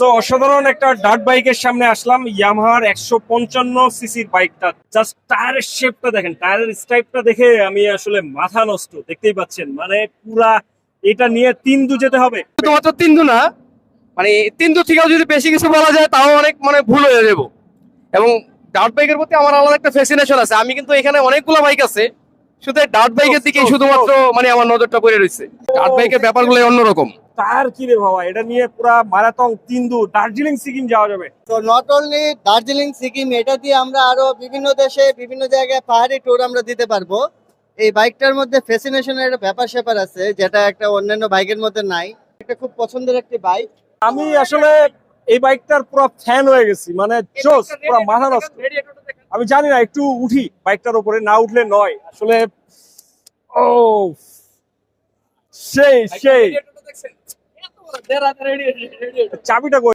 তো অসাধারণ একটা ডার্ট বাইকের সামনে আসলাম, ইয়ামাহার 155 সিসির বাইকটা। জাস্ট টায়ারের শেপটা দেখেন, টায়ারের স্টাইপটা দেখে আমি আসলে মাথা নষ্ট, দেখতেই পাচ্ছেন। মানে পুরা এটা নিয়ে 3 দু যেতে হবে। শুধুমাত্র তিনদু না, মানে তিনদু থেকেও যদি বেশি কিছু বলা যায় তাও অনেক মানে ভুল হয়ে যাবো। এবং ডার্ট বাইকের প্রতি আমার আলাদা একটা ফ্যাসিনেশন আছে। আমি কিন্তু এখানে অনেকগুলো বাইক আছে, শুধু ডার্ট বাইকের দিকে শুধুমাত্র মানে আমার নজরটা পড়ে রয়েছে। ডার্ট বাইকের ব্যাপারগুলো অন্যরকম। টায়ার কি রে বাবা, এটা নিয়ে পুরা মারাথন 3 দু দার্জিলিং সিকিম যাওয়া যাবে। তো নট অনলি দার্জিলিং সিকিম, এটা দিয়ে আমরা আরো বিভিন্ন দেশে বিভিন্ন জায়গায় পাহাড়ি ট্যুর আমরা দিতে পারবো। এই বাইকটার মধ্যে ফ্যাসিনেশনের একটা ব্যাপার স্যাপার আছে যেটা একটা অন্যান্য বাইকের মধ্যে নাই। এটা খুব পছন্দের একটি বাইক। আমি আসলে এই বাইকটার পুরো ফ্যান হয়ে গেছি, মানে জোস, পুরো মাথা নষ্ট। আমি জানি না, একটু উঠি বাইকটার উপরে, না উঠলে নয় আসলে। ও সেই সেই চাবিটা কই?